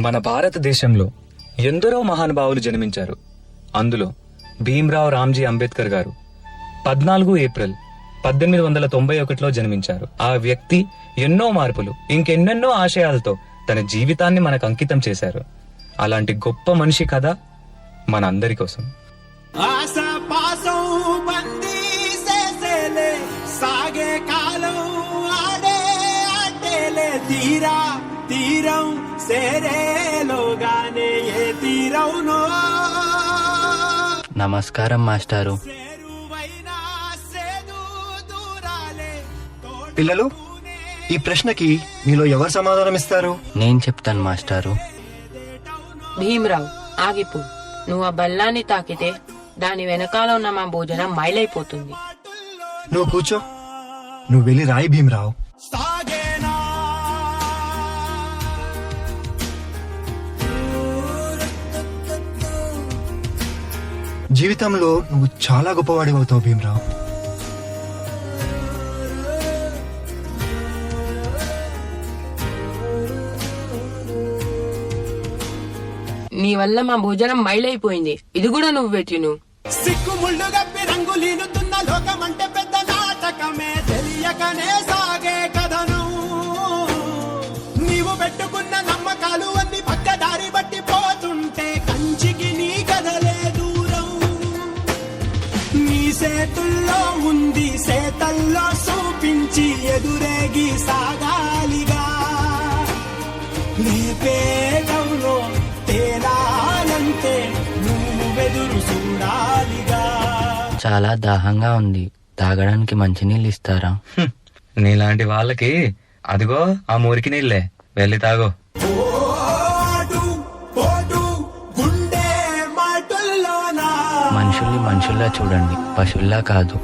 మన భారతదేశంలో ఎందరో మహానుభావులు జన్మించారు. అందులో భీమ్రావ్ రామ్జీ అంబేద్కర్ గారు 14 ఏప్రిల్ 1891లో జన్మించారు. ఆ వ్యక్తి ఎన్నో మార్పులు, ఇంకెన్నెన్నో ఆశయాలతో తన జీవితాన్ని మనకు అంకితం చేశారు. అలాంటి గొప్ప మనిషి కథ మన అందరి కోసం. సాగే కాలం ఆడే ఆటేలే తీరా తీరం సేరేలోగానే ఏ తీరవునో. నమస్కారం మాస్టారు. పిల్లలు, ఈ ప్రశ్నకి మీలో ఎవరు సమాధానం ఇస్తారు? నేను చెప్తాను మాస్టారు. భీమ్రావ్, ఆగిపో. నువ్వు ఆ బల్లాన్ని తాకితే దాని వెనకాల ఉన్న మా భోజనం మైలైపోతుంది. నువ్వు కూర్చో. నువ్వు వెళ్ళి రాయి భీమ్రావ్. జీవితంలో నువ్వు చాలా గొప్పవాడి అవుతావు భీమ్రావ్. నీ వల్ల మా భోజనం మైలైపోయింది. ఇది కూడా నువ్వే తిను. సిక్కుముళ్ళు గప్పి రంగులీనుతున్న లోకమంటే పెద్ద నాటకమే, తెలియకనే సాగే కథను. నీవు పెట్టుకున్న నమ్మకాలు అన్ని పక్కదారి బట్టి పోతుంటే కంచికి నీ కథలే దూరం. నీ సేతుల్లో ఉంది, సేతల్లో చూపించి ఎదురేగి సాగాలిగా. లేపేటంలో తేలాలంటే నువ్వెదురు చూడాలిగా. చాలా దాహంగా ఉంది. తాగడానికి మంచినీళ్ళు ఇస్తారా? నీలాంటి వాళ్ళకి అదిగో ఆ మురికి నీళ్ళే, వెళ్ళి తాగో. మనుషుల్ని మనుషుల్లా చూడండి, పశువుల్లా కాదు.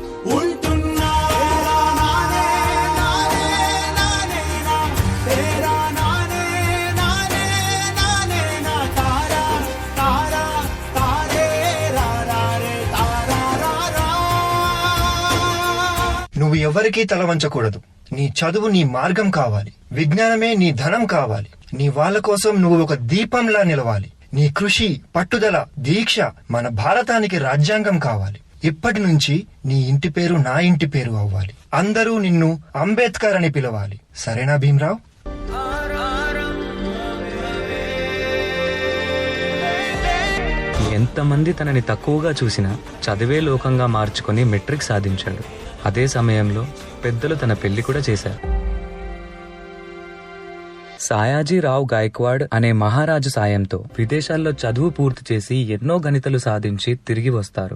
నువ్వు ఎవరికీ తల వంచకూడదు. నీ చదువు నీ మార్గం కావాలి, విజ్ఞానమే నీ ధనం కావాలి. నీ వాళ్ళ కోసం నువ్వు ఒక దీపంలా నిలవాలి. నీ కృషి, పట్టుదల, దీక్ష మన భారతానికి రాజ్యాంగం కావాలి. ఇప్పటి నుంచి నీ ఇంటి పేరు నా ఇంటి పేరు అవ్వాలి. అందరూ నిన్ను అంబేద్కర్ అని పిలవాలి. సరేనా భీమ్రావ్? ఎంతమంది తనని తక్కువగా చూసినా చదివే లోకంగా మార్చుకొని మెట్రిక్ సాధించాడు. అదే సమయంలో పెద్దలు తన పెళ్లి కూడా చేశారు. సాయాజీరావు గాయక్వాడ్ అనే మహారాజు సాయంతో విదేశాల్లో చదువు పూర్తి చేసి ఎన్నో గణితలు సాధించి తిరిగి వస్తారు.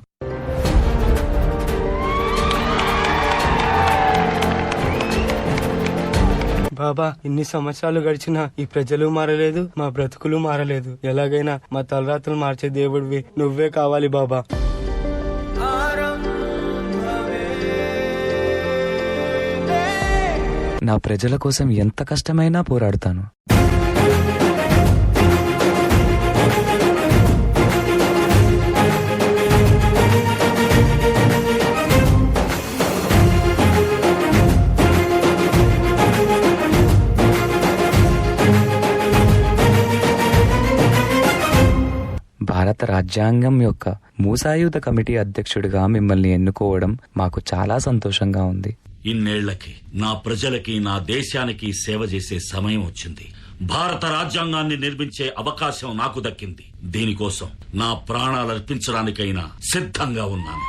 బాబా, ఇన్ని సంవత్సరాలు గడిచినా ఈ ప్రజలు మారలేదు, మా బ్రతుకులు మారలేదు. ఎలాగైనా మా తలరాత్రులు మార్చే దేవుడివి నువ్వే కావాలి బాబా. నా ప్రజల కోసం ఎంత కష్టమైనా పోరాడుతాను. భారత రాజ్యాంగం యొక్క మూసాయుధ కమిటీ అధ్యక్షుడిగా మిమ్మల్ని ఎన్నుకోవడం మాకు చాలా సంతోషంగా ఉంది. ఇన్నేళ్లకి నా ప్రజలకి, నా దేశానికి సేవ చేసే సమయం వచ్చింది. భారత రాజ్యాంగాన్ని నిర్మించే అవకాశం నాకు దక్కింది. దీనికోసం నా ప్రాణాలు అర్పించడానికైనా సిద్ధంగా ఉన్నాను.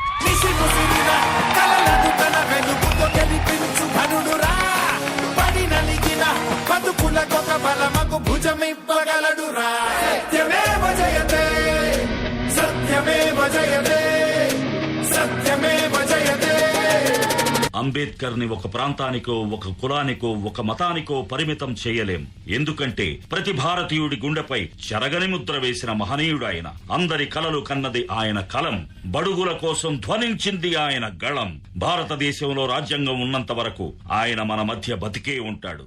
అంబేద్కర్ ని ఒక ప్రాంతానికో, ఒక కులానికో, ఒక మతానికో పరిమితం చేయలేం. ఎందుకంటే ప్రతి భారతీయుడి గుండెపై చెరగని ముద్ర వేసిన మహనీయుడు ఆయన. అందరి కలలు కన్నది ఆయన కలం, బడుగుల కోసం ధ్వనించింది ఆయన గళం. భారతదేశంలో రాజ్యాంగం ఉన్నంత వరకు ఆయన మన మధ్య బతికే ఉంటాడు.